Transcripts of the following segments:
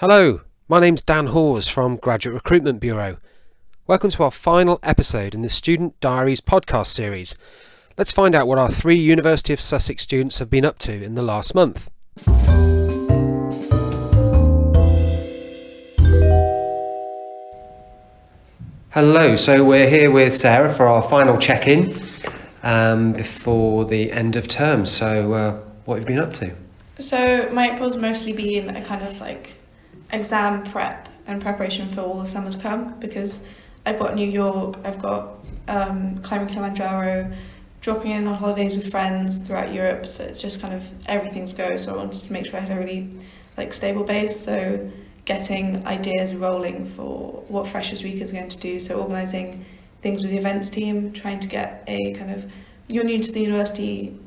Hello, my name's Dan Hawes from Graduate Recruitment Bureau. Welcome to our final episode in the Student Diaries podcast series. Let's find out what our 3 University of Sussex students have been up to in the last month. Hello, so we're here with Sarah for our final check-in before the end of term. So what have you been up to? So my April's mostly been a kind of like exam prep and preparation for all of summer to come, because I've got New York, I've got climbing Kilimanjaro, dropping in on holidays with friends throughout Europe, so it's just kind of everything's go. So I wanted to make sure I had a really stable base, so getting ideas rolling for what Freshers Week is going to do, so organising things with the events team, trying to get a kind of, you're new to the university,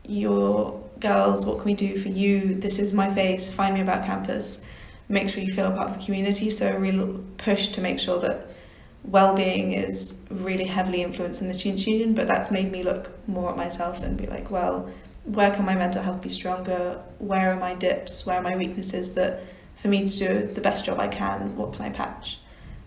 you're girls, what can we do for you, this is my face, find me about campus, make sure you feel a part of the community. So a real push to make sure that well-being is really heavily influenced in the Students' Union, but that's made me look more at myself and be like, well, where can my mental health be stronger, where are my dips, where are my weaknesses, that for me to do the best job I can, what can I patch?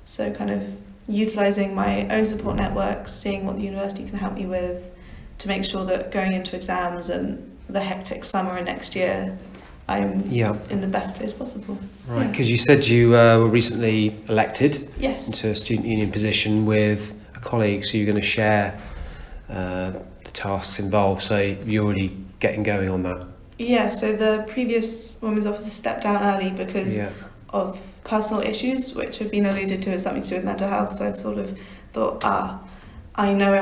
So kind of utilising my own support networks, seeing what the university can help me with, to make sure that going into exams and the hectic summer and next year, I'm in the best place possible. Right, because you said you were recently elected into a student union position with a colleague, so you're going to share the tasks involved, so you're already getting going on that. Yeah, so the previous women's officer stepped down early because of personal issues, which have been alluded to as something to do with mental health, so I'd sort of thought, I know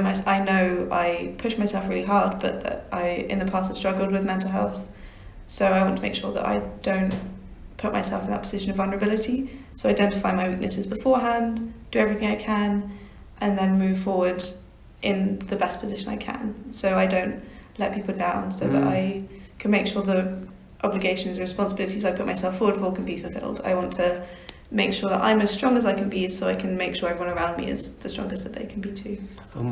I push myself really hard, but that I in the past have struggled with mental health. So I want to make sure that I don't put myself in that position of vulnerability. So identify my weaknesses beforehand, do everything I can, and then move forward in the best position I can. So I don't let people down, so that I can make sure the obligations and responsibilities I put myself forward for can be fulfilled. I want to make sure that I'm as strong as I can be, so I can make sure everyone around me is the strongest that they can be too.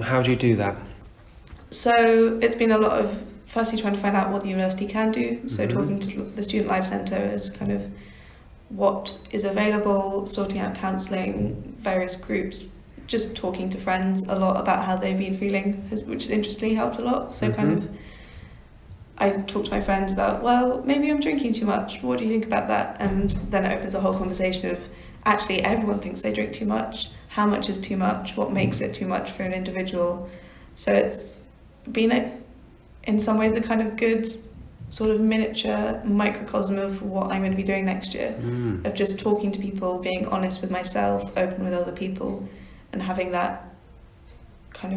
How do you do that? So it's been a lot of firstly trying to find out what the university can do, so talking to the Student Life Centre is kind of what is available, sorting out counselling, various groups, just talking to friends a lot about how they've been feeling, which has interestingly helped a lot. So kind of I talk to my friends about, well, maybe I'm drinking too much, what do you think about that? And then it opens a whole conversation of, actually everyone thinks they drink too much, how much is too much, what makes it too much for an individual. So it's been in some ways a kind of good sort of miniature microcosm of what I'm going to be doing next year, of just talking to people, being honest with myself, open with other people, and having that kind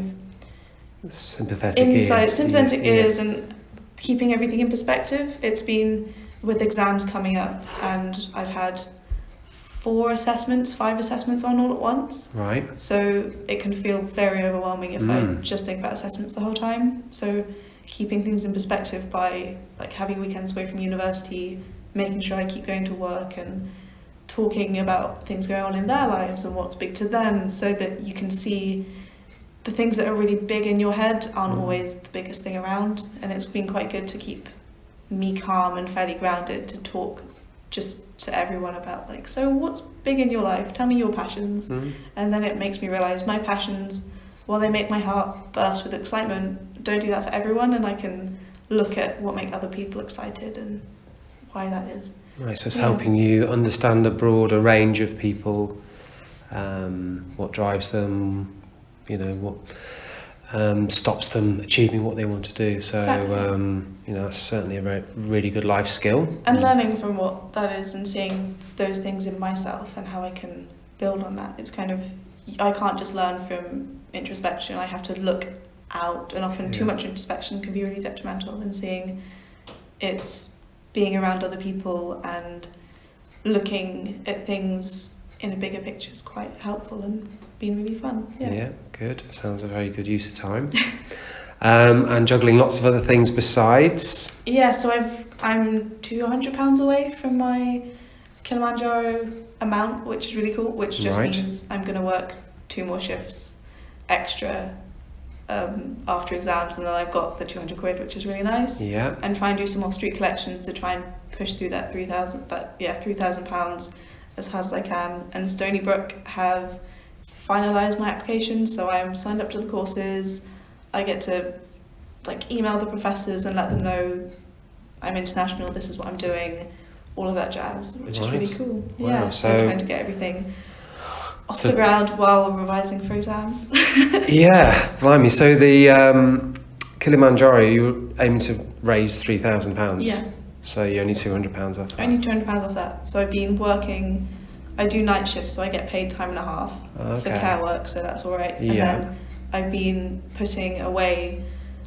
of sympathetic ears and keeping everything in perspective. It's been with exams coming up, and I've had 5 assessments on all at once. Right. So it can feel very overwhelming if I just think about assessments the whole time. So keeping things in perspective by having weekends away from university, making sure I keep going to work and talking about things going on in their lives and what's big to them, so that you can see the things that are really big in your head aren't always the biggest thing around. And it's been quite good to keep me calm and fairly grounded, to talk just to everyone about so what's big in your life, tell me your passions. And then it makes me realise my passions, while they make my heart burst with excitement, don't do that for everyone, and I can look at what make other people excited and why that is. Right, so it's helping you understand a broader range of people, what drives them, what stops them achieving what they want to do. So exactly. That's certainly a really good life skill. And learning from what that is and seeing those things in myself and how I can build on that. It's kind of, I can't just learn from introspection, I have to look out, and often too much introspection can be really detrimental. And seeing it's being around other people and looking at things in a bigger picture is quite helpful and been really fun. Yeah, good. Sounds a very good use of time. And juggling lots of other things besides. Yeah, so I'm £200 away from my Kilimanjaro amount, which is really cool, which just means I'm going to work 2 more shifts extra after exams, and then I've got the 200 quid, which is really nice. Yeah. And try and do some more street collections to try and push through that £3,000 as hard as I can. And Stony Brook have finalised my application, so I'm signed up to the courses. I get to email the professors and let them know I'm international, this is what I'm doing, all of that jazz, which is really cool. Wow. Yeah, so trying to get everything off the ground while revising for exams. Yeah, blimey. So the Kilimanjaro, you're aiming to raise £3,000. Yeah. So you're only £200 off that. Only £200 off that. So I've been working, I do night shifts, so I get paid time and a half for care work, so that's all right. And then I've been putting away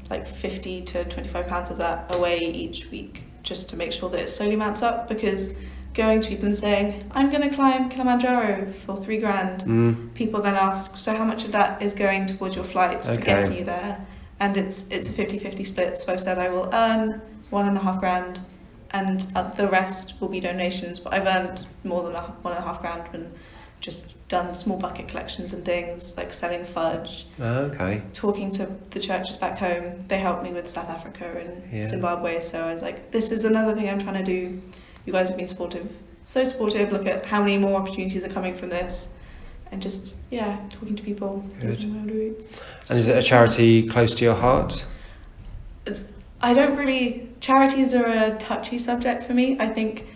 £50 to £25 of that away each week, just to make sure that it slowly mounts up, because going to people and saying, I'm going to climb Kilimanjaro for $3,000, people then ask, so how much of that is going towards your flights to get you there? And it's a 50-50 split, so I've said I will earn £1,500 and the rest will be donations, but I've earned more than £1,500 and just done small bucket collections and things, like selling fudge, talking to the churches back home. They helped me with South Africa and Zimbabwe, so I was like, this is another thing I'm trying to do. You guys have been supportive, so supportive. Look at how many more opportunities are coming from this, and just talking to people, using my own roots. And is it a charity close to your heart? Charities are a touchy subject for me. I think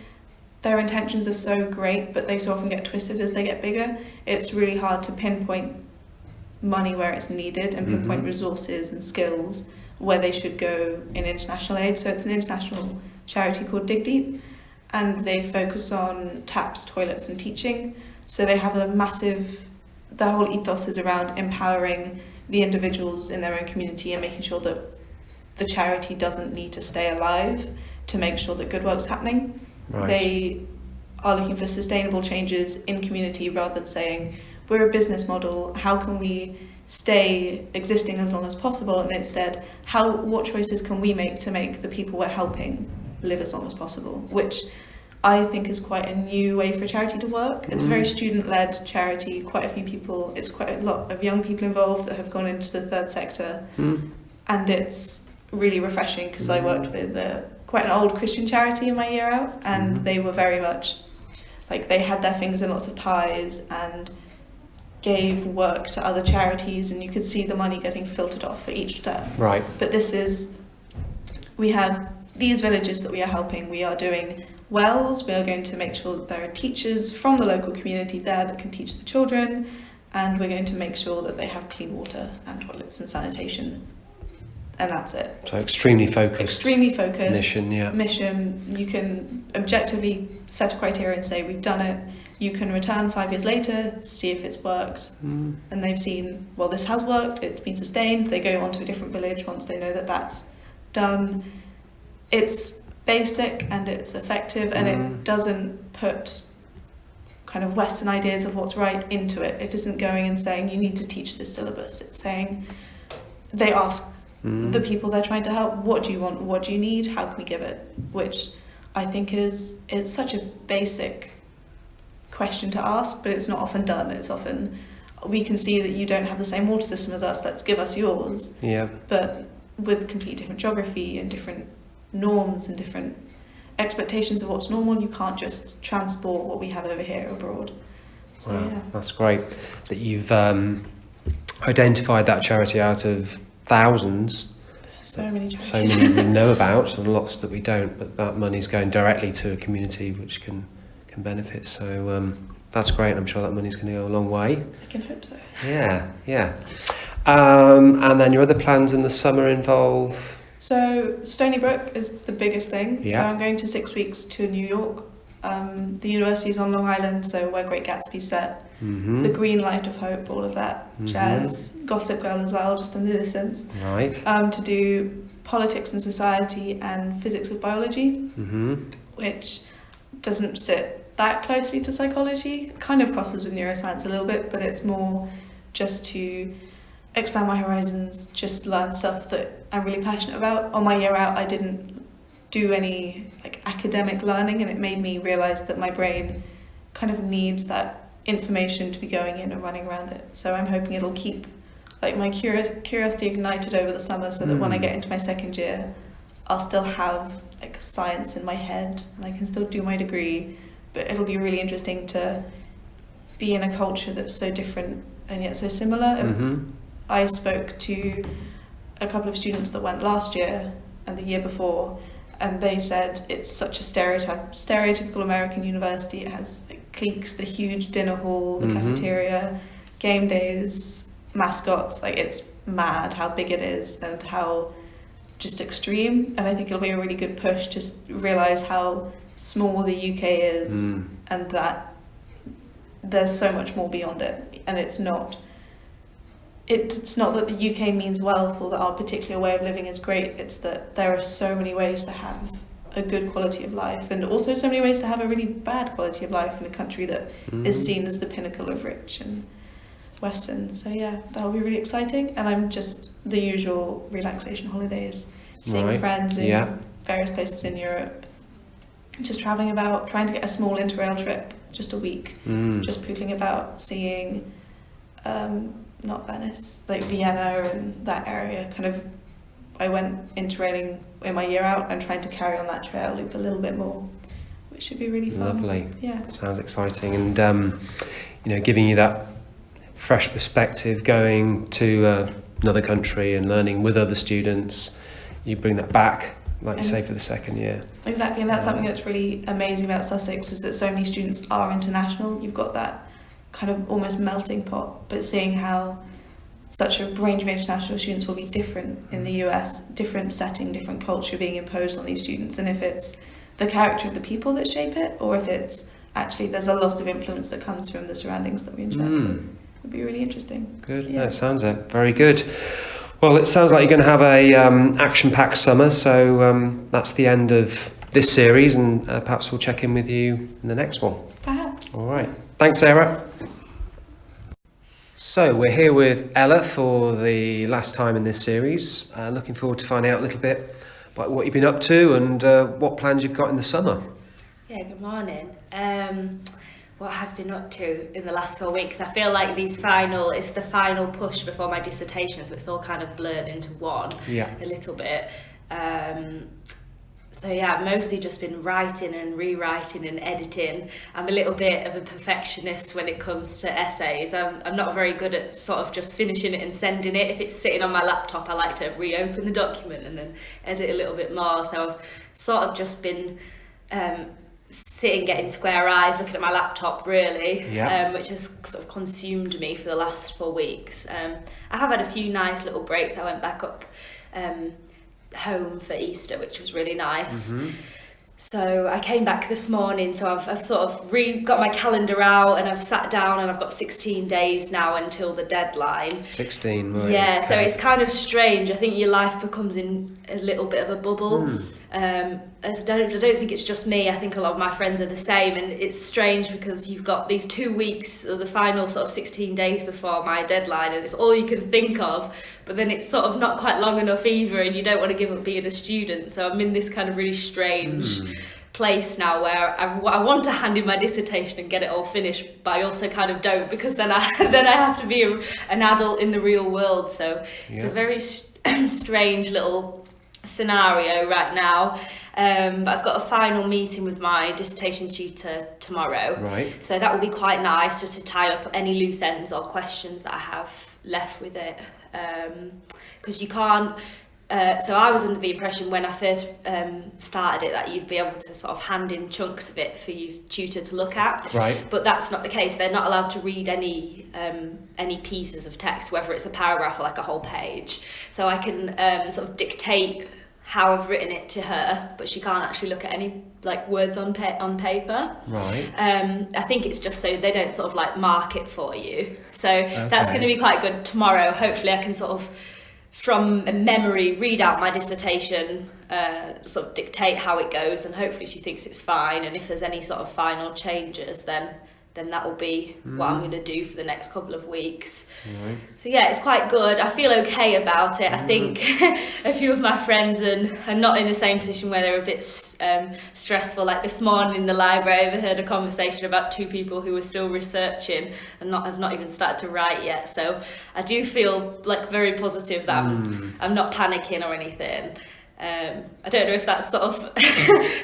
their intentions are so great, but they so often get twisted as they get bigger. It's really hard to pinpoint money where it's needed and pinpoint resources and skills where they should go in international aid. So it's an international charity called Dig Deep, and they focus on taps, toilets and teaching. So they have their whole ethos is around empowering the individuals in their own community and making sure that the charity doesn't need to stay alive to make sure that good work's happening. Right. They are looking for sustainable changes in community rather than saying, we're a business model, how can we stay existing as long as possible? And instead, what choices can we make to make the people we're helping live as long as possible? Which I think is quite a new way for charity to work. It's a very student-led charity, quite a few people, it's quite a lot of young people involved that have gone into the third sector. And it's really refreshing, because I worked with quite an old Christian charity in my year out, and they were very much they had their fingers in lots of pies and gave work to other charities, and you could see the money getting filtered off for each step. Right. But we have these villages that we are helping. We are doing wells. We are going to make sure that there are teachers from the local community there that can teach the children, and we're going to make sure that they have clean water and toilets and sanitation. And that's it. So extremely focused mission. You can objectively set a criteria and say, we've done it. You can return 5 years later, see if it's worked. And they've seen, well, this has worked, it's been sustained. They go on to a different village once they know that that's done. It's basic and it's effective, and it doesn't put kind of Western ideas of what's right into it. It isn't going and saying, you need to teach this syllabus. It's saying, they ask the people they're trying to help, what do you want, what do you need, how can we give it? Which I think it's such a basic question to ask, but it's not often done. It's often, we can see that you don't have the same water system as us, let's give us yours. Yeah. But with completely different geography and different norms and different expectations of what's normal, you can't just transport what we have over here abroad. So, wow, that's great that you've identified that charity out of thousands. So many charities. So many we know about, and lots that we don't, but that money's going directly to a community which can benefit. So that's great. I'm sure that money's going to go a long way. I can hope so. Yeah. And then your other plans in the summer involve? So Stony Brook is the biggest thing. Yeah. So I'm going to 6 weeks to New York. The university's on Long Island, so where Great Gatsby's set. The Green Light of Hope, all of that jazz. Gossip Girl as well, just in the distance. Right. To do politics and society and physics of biology, which doesn't sit that closely to psychology. Kind of crosses with neuroscience a little bit, but it's more just to expand my horizons, just learn stuff that I'm really passionate about. On my year out, I didn't do any academic learning, and it made me realise that my brain kind of needs that information to be going in and running around it. So I'm hoping it'll keep like my curiosity ignited over the summer, so that when I get into my second year, I'll still have like science in my head and I can still do my degree, but it'll be really interesting to be in a culture that's so different and yet so similar. I spoke to a couple of students that went last year and the year before, and they said it's such a stereotypical American university. It has like cliques, the huge dinner hall, the cafeteria, game days, mascots. Like, it's mad how big it is and how just extreme. And I think it'll be a really good push to realise how small the UK is and that there's so much more beyond it. And it's not that the UK means wealth or that our particular way of living is great. It's that there are so many ways to have a good quality of life, and also so many ways to have a really bad quality of life in a country that is seen as the pinnacle of rich and Western. So yeah, that'll be really exciting. And I'm just the usual relaxation holidays, seeing friends in various places in Europe, just travelling about, trying to get a small interrail trip, just a week, just pootling about, seeing not Venice, like Vienna and that area. Kind of, I went interrailing in my year out and trying to carry on that trail loop a little bit more, which should be really fun. Lovely. Yeah. Sounds exciting, and giving you that fresh perspective, going to another country and learning with other students. You bring that back, like you say, for the second year. Exactly, and that's something that's really amazing about Sussex, is that so many students are international. You've got that kind of almost melting pot, but seeing how such a range of international students will be different in the US, different setting, different culture being imposed on these students, and if it's the character of the people that shape it, or if it's actually there's a lot of influence that comes from the surroundings that we interact with. It'd be really interesting. Good. Yeah, sounds it. Very good. Well, it sounds like you're going to have a action-packed summer, so that's the end of this series, and perhaps we'll check in with you in the next one. Perhaps. All right. Thanks, Sarah. So we're here with Ella for the last time in this series. Looking forward to finding out a little bit about what you've been up to and what plans you've got in the summer. Yeah, good morning. What I've been up to in the last 4 weeks, I feel like it's the final push before my dissertation, so it's all kind of blurred into one a little bit. So yeah, I've mostly just been writing and rewriting and editing. I'm a little bit of a perfectionist when it comes to essays. I'm not very good at sort of just finishing it and sending it. If it's sitting on my laptop, I like to reopen the document and then edit a little bit more. So I've sort of just been sitting, getting square eyes, looking at my laptop really, which has sort of consumed me for the last 4 weeks. I have had a few nice little breaks. I went back up home for Easter, which was really nice. So I came back this morning, so I've sort of got my calendar out and I've sat down and I've got 16 days now until the deadline. 16, right. Yeah, so it's kind of strange. I think your life becomes in a little bit of a bubble. I don't think it's just me. I think a lot of my friends are the same, and it's strange because you've got these 2 weeks or the final sort of 16 days before my deadline, and it's all you can think of, but then it's sort of not quite long enough either, and you don't want to give up being a student. So I'm in this kind of really strange place now where I want to hand in my dissertation and get it all finished, but I also kind of don't, because then I have to be an adult in the real world. So it's a very strange little scenario right now, but I've got a final meeting with my dissertation tutor tomorrow, right? So that will be quite nice, just to tie up any loose ends or questions that I have left with it, because you can't so I was under the impression when I first started it that you'd be able to sort of hand in chunks of it for your tutor to look at, right? But that's not the case. They're not allowed to read any pieces of text, whether it's a paragraph or like a whole page. So I can sort of dictate how I've written it to her, but she can't actually look at any like words on paper. Right. I think it's just so they don't sort of like mark it for you. So that's going to be quite good tomorrow. Hopefully I can sort of, from memory, read out my dissertation, sort of dictate how it goes, and hopefully she thinks it's fine, and if there's any sort of final changes, then then that will be what I'm going to do for the next couple of weeks. Right. So yeah, it's quite good. I feel okay about it. I think a few of my friends are not in the same position where they're a bit stressful. Like this morning in the library, I overheard a conversation about two people who were still researching and have not even started to write yet. So I do feel like very positive that I'm not panicking or anything. I don't know if that's sort of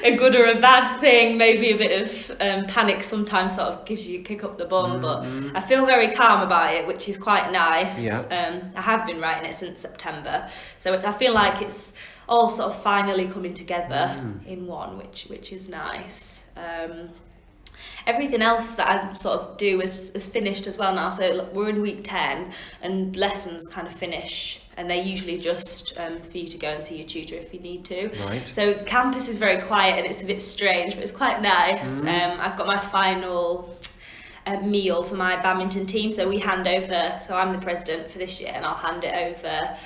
a good or a bad thing. Maybe a bit of panic sometimes sort of gives you a kick up the bum, but I feel very calm about it, which is quite nice. Yeah. I have been writing it since September, so I feel like it's all sort of finally coming together in one, which is nice. Everything else that I sort of do is finished as well now. So we're in week 10 and lessons kind of finish, and they're usually just for you to go and see your tutor if you need to. Right. So campus is very quiet and it's a bit strange, but it's quite nice. I've got my final meal for my badminton team, so we hand over, so I'm the president for this year and I'll hand it over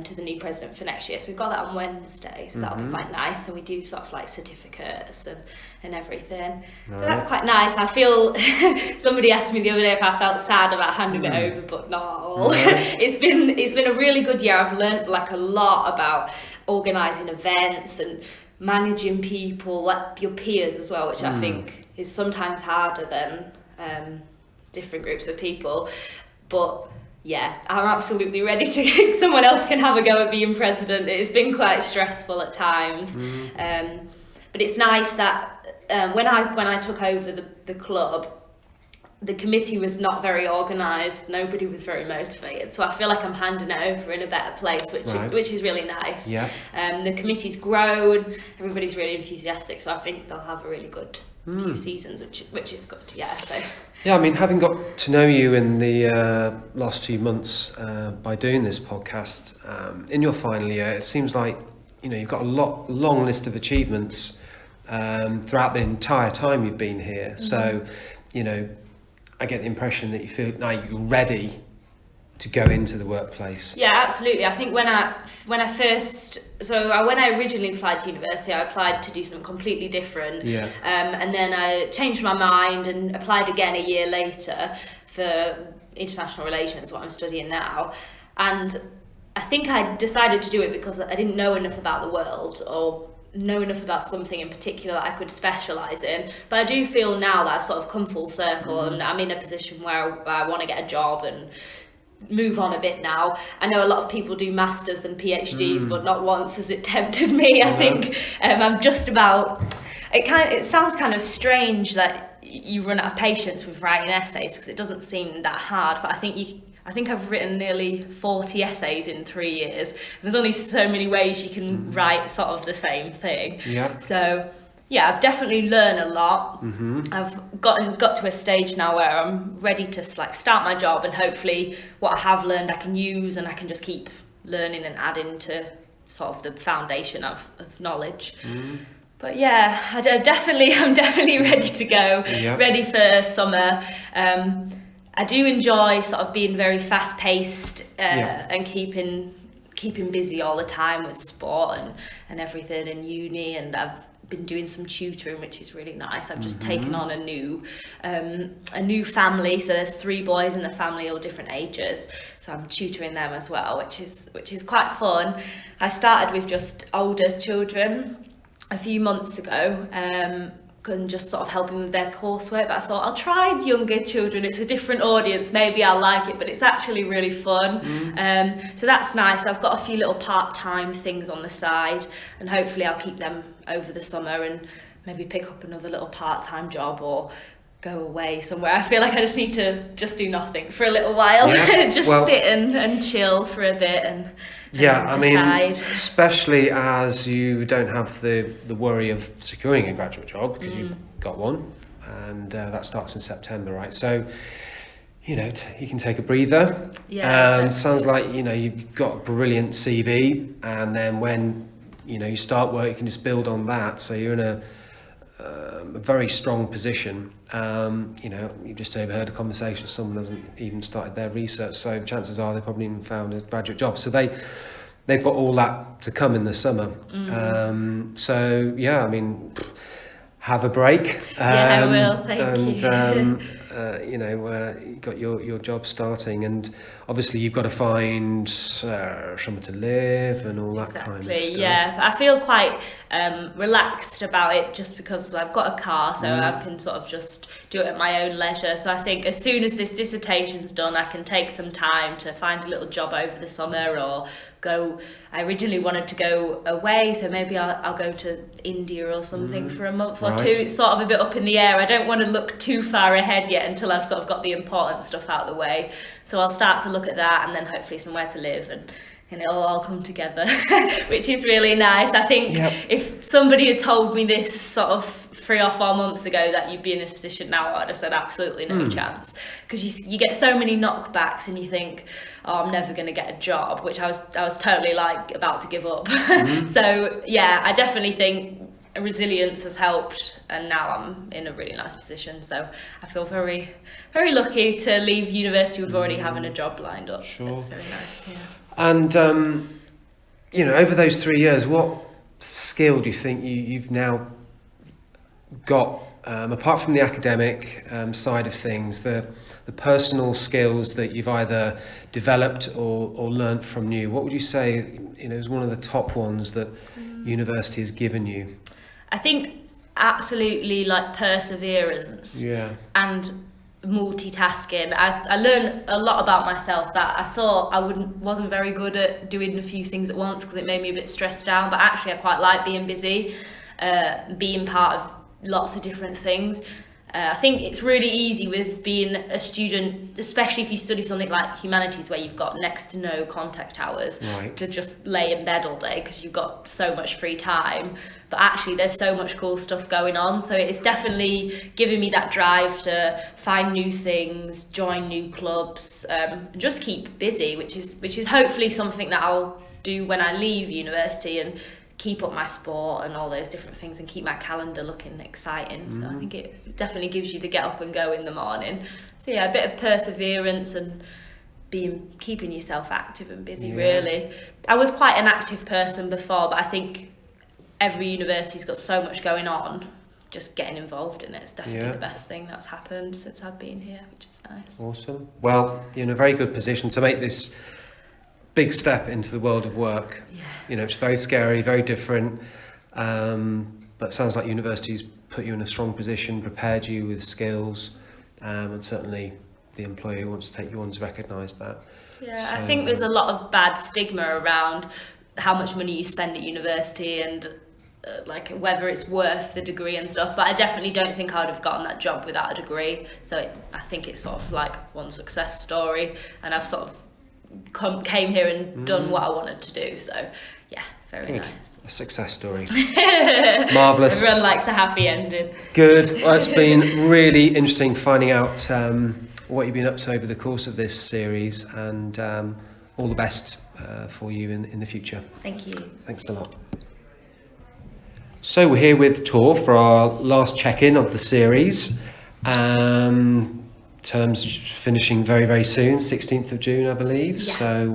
to the new president for next year. So we've got that on Wednesday, so that'll be quite nice, and we do sort of like certificates and everything. Right. So that's quite nice. I feel somebody asked me the other day if I felt sad about handing it over, but not at all. Right. It's been a really good year. I've learnt like a lot about organising events and managing people, like your peers as well, which I think is sometimes harder than different groups of people. But yeah, I'm absolutely ready to someone else can have a go at being president. It's been quite stressful at times, but it's nice that when I took over the club, the committee was not very organised. Nobody was very motivated, so I feel like I'm handing it over in a better place, which is really nice. Yeah. The committee's grown. Everybody's really enthusiastic, so I think they'll have a really good few seasons, which is good. Yeah. So. Yeah, I mean, having got to know you in the last few months by doing this podcast, in your final year, it seems like you've got a long list of achievements throughout the entire time you've been here. So, I get the impression that you feel now you're ready to go into the workplace. Yeah, absolutely. I think when I originally applied to university, I applied to do something completely different. Yeah. And then I changed my mind and applied again a year later for international relations, what I'm studying now. And I think I decided to do it because I didn't know enough about the world or know enough about something in particular that I could specialise in. But I do feel now that I've sort of come full circle and I'm in a position where I want to get a job and move on a bit now. I know a lot of people do masters and PhDs, but not once has it tempted me. I think I'm just about. It sounds kind of strange that you run out of patience with writing essays because it doesn't seem that hard. But I think I've written nearly 40 essays in 3 years. There's only so many ways you can write sort of the same thing. Yeah. So. Yeah, I've definitely learned a lot. I've got to a stage now where I'm ready to start my job, and hopefully what I have learned I can use, and I can just keep learning and adding to sort of the foundation of knowledge. But yeah, I'm definitely ready to go, ready for summer. I do enjoy sort of being very fast paced and keeping busy all the time with sport and everything in uni, and I've been doing some tutoring, which is really nice. I've just taken on a new family, so there's 3 boys in the family, all different ages, so I'm tutoring them as well, which is quite fun. I started with just older children a few months ago, and just sort of helping with their coursework, but I thought I'll try younger children. It's a different audience, maybe I'll like it, but it's actually really fun. So that's nice. I've got a few little part-time things on the side, and hopefully I'll keep them over the summer and maybe pick up another little part-time job or go away somewhere. I feel like I just need to just do nothing for a little while. Sit and chill for a bit and I mean, decide. especially as you don't have the worry of securing a graduate job because you've got one, and that starts in September, right? So you can take a breather. Sounds like you've got a brilliant CV, and then when you start work, you can just build on that. So you're in a very strong position. You just overheard a conversation. Someone hasn't even started their research, so chances are they probably even found a graduate job. So they've got all that to come in the summer. So yeah, I mean, have a break. I will. Thank you. you got your job starting, and obviously you've got to find somewhere to live and all that kind of stuff. Exactly, yeah. I feel quite relaxed about it just because I've got a car, so I can sort of just do it at my own leisure. So I think as soon as this dissertation's done, I can take some time to find a little job over the summer or go. I originally wanted to go away, so maybe I'll go to India or something for a month or two. It's sort of a bit up in the air. I don't want to look too far ahead yet until I've sort of got the important stuff out of the way. So I'll start to look at that, and then hopefully somewhere to live, and it'll all come together, which is really nice. I think if somebody had told me this sort of 3 or 4 months ago that you'd be in this position now, I'd have said absolutely no chance, because you get so many knockbacks and you think, oh, I'm never going to get a job, which I was totally like about to give up. So yeah, I definitely think resilience has helped, and now I'm in a really nice position, so I feel very, very lucky to leave university with already having a job lined up. So it's very nice. And over those 3 years, what skill do you think you've now got, apart from the academic side of things, the personal skills that you've either developed or learnt from you? What would you say is one of the top ones that university has given you? I think absolutely like perseverance and multitasking. I learned a lot about myself that I thought I wasn't very good at doing a few things at once because it made me a bit stressed out, but actually I quite like being busy, being part of lots of different things. I think it's really easy with being a student, especially if you study something like humanities where you've got next to no contact hours, to just lay in bed all day because you've got so much free time. But actually there's so much cool stuff going on, so it's definitely giving me that drive to find new things, join new clubs, and just keep busy, which is hopefully something that I'll do when I leave university, and keep up my sport and all those different things and keep my calendar looking exciting. So I think it definitely gives you the get up and go in the morning. So yeah, a bit of perseverance and keeping yourself active and busy, really. I was quite an active person before, but I think every university's got so much going on, just getting involved in it is definitely the best thing that's happened since I've been here, which is nice. Awesome. Well, you're in a very good position to make this big step into the world of work. It's very scary, very different, but it sounds like university's put you in a strong position, prepared you with skills, and certainly the employer who wants to take you on's recognised that. So, I think there's a lot of bad stigma around how much money you spend at university and like whether it's worth the degree and stuff, but I definitely don't think I'd have gotten that job without a degree. So I think it's sort of like one success story, and I've sort of came here and done what I wanted to do, so yeah, very good. Nice. A success story. Marvellous. Everyone likes a happy ending. Good. Well, it's been really interesting finding out what you've been up to over the course of this series, and all the best for you in the future. Thank you. Thanks a lot. So we're here with Tor for our last check-in of the series. Terms finishing very, very soon, 16th of June, I believe. Yes. So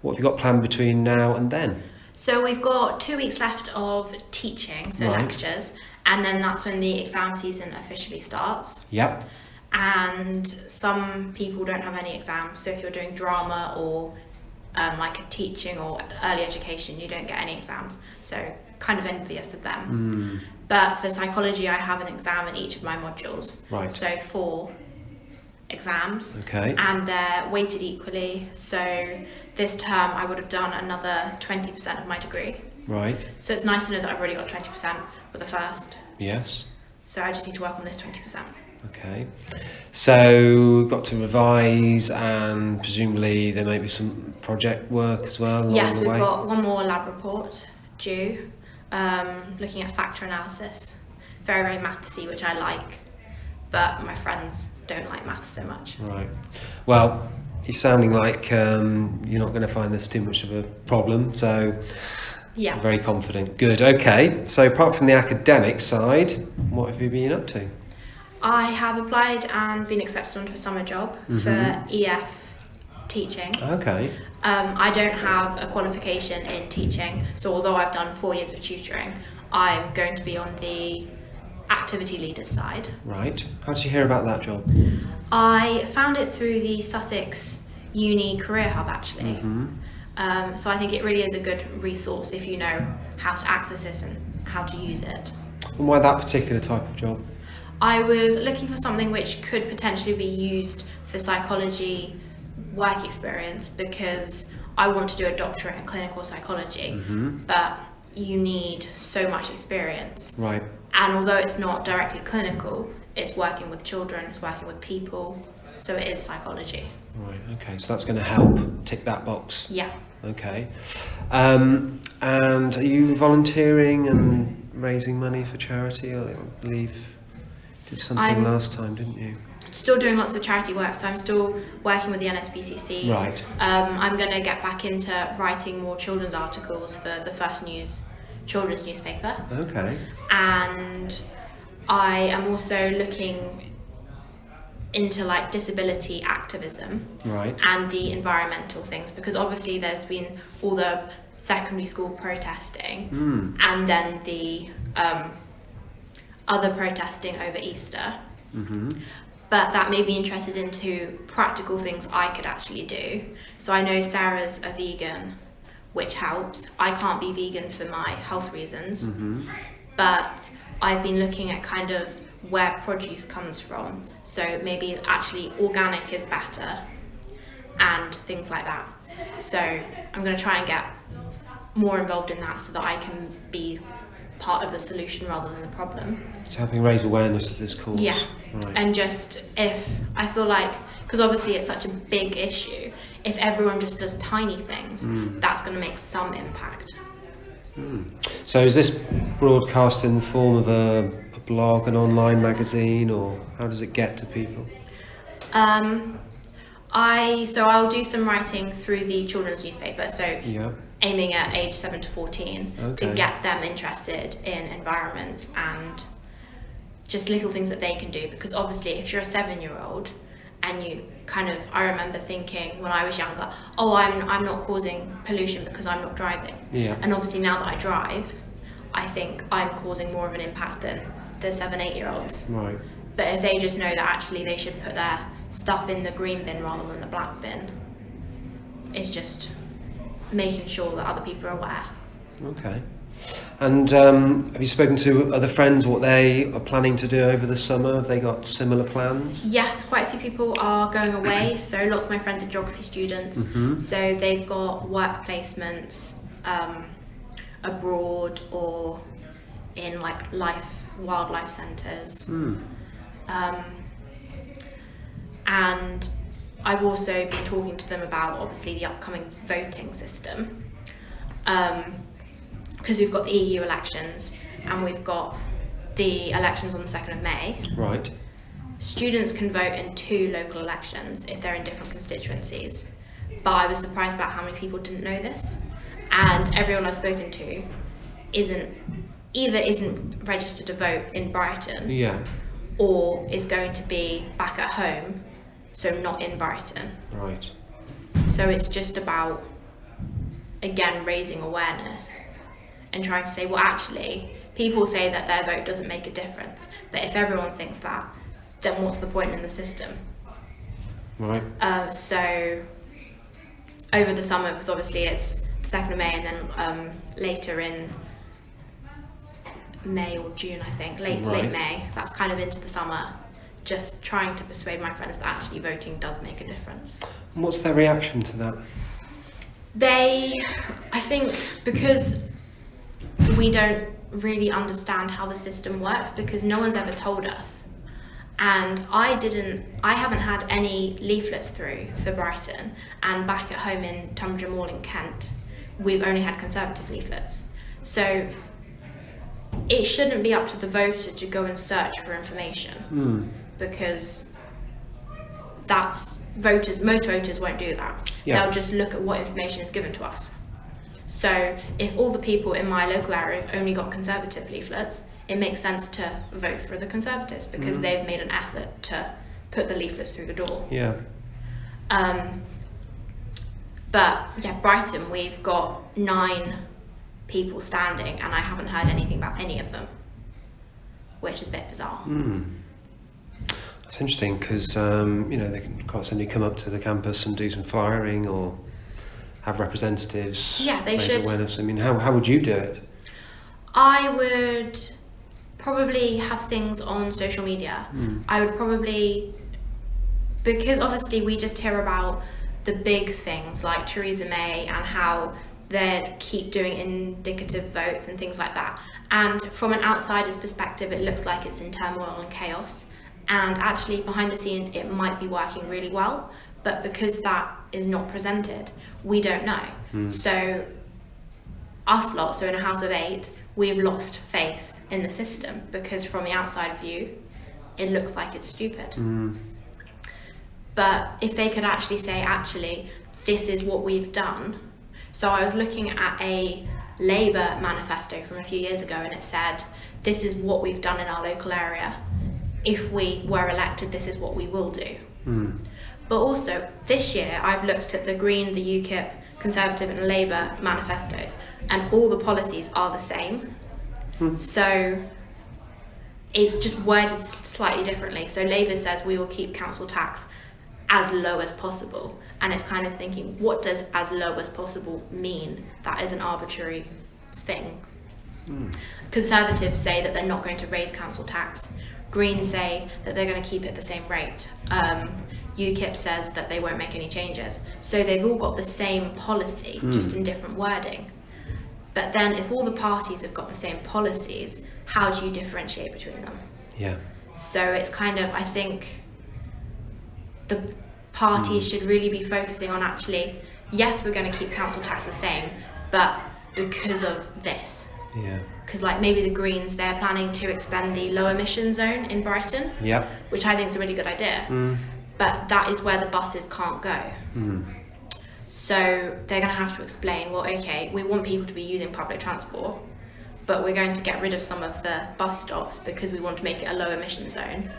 what have you got planned between now and then? So we've got 2 weeks left of teaching, so lectures, and then that's when the exam season officially starts. Yep. And some people don't have any exams, so if you're doing drama or like a teaching or early education, you don't get any exams. So kind of envious of them. But for psychology, I have an exam in each of my modules. Right. So 4 exams. Okay. And they're weighted equally. So this term I would have done another 20% of my degree. Right. So it's nice to know that I've already got 20% for the first. Yes. So I just need to work on this 20%. Okay. So got to revise, and presumably there may be some project work as well along Yes, the we've way. got one more lab report due, looking at factor analysis. Very, very mathsy, which I like, but my friends don't like maths so much. Right. Well, you're sounding like you're not going to find this too much of a problem, so Yeah. I'm very confident. Good. Okay. So apart from the academic side, what have you been up to? I have applied and been accepted onto a summer job for EF teaching. Okay. I don't have a qualification in teaching, so although I've done 4 years of tutoring, I'm going to be on the activity leaders side. Right. How did you hear about that job? I found it through the Sussex Uni Career Hub, actually. So I think it really is a good resource if you know how to access this and how to use it. And why that particular type of job? I was looking for something which could potentially be used for psychology work experience, because I want to do a doctorate in clinical psychology, but you need so much experience. Right. And although it's not directly clinical, it's working with children, it's working with people, so it is psychology. Right, okay, so that's going to help tick that box. Yeah. Okay. And are you volunteering and raising money for charity? I believe you did something last time, didn't you? Still doing lots of charity work, so I'm still working with the NSPCC. Right. I'm going to get back into writing more children's articles for the First News children's newspaper. Okay. And I am also looking into like disability activism, Right. and the environmental things, because obviously there's been all the secondary school protesting and then the other protesting over Easter. But that made me interested into practical things I could actually do. So I know Sarah's a vegan, which helps. I can't be vegan for my health reasons, but I've been looking at kind of where produce comes from. So maybe actually organic is better and things like that. So I'm going to try and get more involved in that so that I can be part of the solution rather than the problem. So helping raise awareness of this cause. Yeah. Right. And just if I feel like, because obviously it's such a big issue, if everyone just does tiny things, that's going to make some impact. So is this broadcast in the form of a blog, an online magazine, or how does it get to people? I'll do some writing through the children's newspaper, so Yeah. aiming at age 7 to 14 Okay. to get them interested in environment and just little things that they can do, because obviously if you're a 7-year-old and you kind of, I remember thinking when I was younger, oh, I'm not causing pollution because I'm not driving. Yeah. And obviously now that I drive, I think I'm causing more of an impact than the 7-8-year-olds. Right. But if they just know that actually they should put their stuff in the green bin rather than the black bin, it's just making sure that other people are aware. Okay. And have you spoken to other friends what they are planning to do over the summer? Have they got similar plans? Yes, quite a few people are going away. So lots of my friends are geography students. So they've got work placements abroad or in like wildlife centres. And I've also been talking to them about obviously the upcoming voting system. Because we've got the EU elections and we've got the elections on the 2nd of May. Right. Students can vote in 2 local elections if they're in different constituencies. But I was surprised about how many people didn't know this. And everyone I've spoken to isn't registered to vote in Brighton, Yeah. or is going to be back at home, so not in Brighton. Right. So it's just about, again, raising awareness and trying to say, well, actually, people say that their vote doesn't make a difference, but if everyone thinks that, then what's the point in the system? Right. So over the summer, because obviously it's the 2nd of May, and then later in May or June, I think, late May, that's kind of into the summer, just trying to persuade my friends that actually voting does make a difference. And what's their reaction to that? I think because we don't really understand how the system works, because no one's ever told us. And I haven't had any leaflets through for Brighton, and back at home in Tunbridge Mall in Kent, we've only had Conservative leaflets. So it shouldn't be up to the voter to go and search for information, because most voters won't do that. Yeah. They'll just look at what information is given to us. So if all the people in my local area have only got Conservative leaflets, it makes sense to vote for the Conservatives, because they've made an effort to put the leaflets through the door. Yeah. But yeah, Brighton, we've got 9 people standing, and I haven't heard anything about any of them. which is a bit bizarre. That's interesting because they can quite simply come up to the campus and do some flyering or have representatives. Yeah, they raise should. Awareness. I mean, how would you do it? I would probably have things on social media. I would probably, because obviously we just hear about the big things like Theresa May and how they keep doing indicative votes and things like that. And from an outsider's perspective, it looks like it's in turmoil and chaos. And actually, behind the scenes, it might be working really well. But because that is not presented, we don't know. So us lot, so in a house of 8, we've lost faith in the system because from the outside view, it looks like it's stupid. But if they could actually say, actually, this is what we've done. So I was looking at a Labour manifesto from a few years ago, and it said, this is what we've done in our local area. If we were elected, this is what we will do. But also, this year, I've looked at the Green, the UKIP, Conservative and Labour manifestos, and all the policies are the same. So it's just worded slightly differently. So Labour says we will keep council tax as low as possible. And it's kind of thinking, what does as low as possible mean? That is an arbitrary thing. Conservatives say that they're not going to raise council tax. Greens say that they're going to keep it the same rate. UKIP says that they won't make any changes. So they've all got the same policy, just in different wording. But then if all the parties have got the same policies, how do you differentiate between them? Yeah. So it's kind of, I think, the parties should really be focusing on actually, yes, we're going to keep council tax the same, but because of this. Yeah. Because like maybe the Greens, they're planning to extend the low emission zone in Brighton, Yep. which I think is a really good idea. But that is where the buses can't go. So they're going to have to explain, well, okay, we want people to be using public transport, but we're going to get rid of some of the bus stops because we want to make it a low emission zone.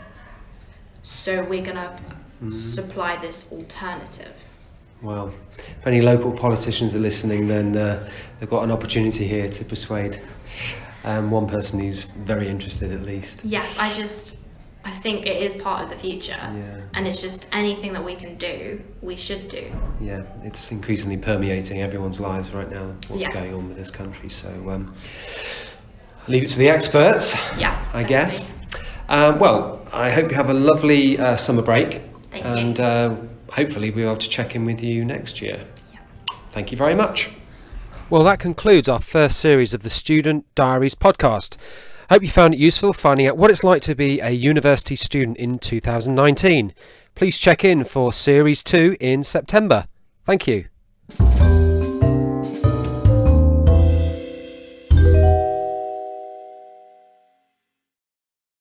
So we're going to supply this alternative. Well, if any local politicians are listening, then they've got an opportunity here to persuade one person who's very interested at least. Yes, I think it is part of the future. Yeah. And it's just anything that we can do, we should do. Yeah, it's increasingly permeating everyone's lives right now, what's Yeah. going on with this country. So I'll leave it to the experts, Yeah, I guess. Well, I hope you have a lovely summer break. Thank you. And hopefully we'll be able to check in with you next year. Yeah. Thank you very much. Well, that concludes our first series of the Student Diaries podcast. Hope you found it useful finding out what it's like to be a university student in 2019. Please check in for Series 2 in September. Thank you.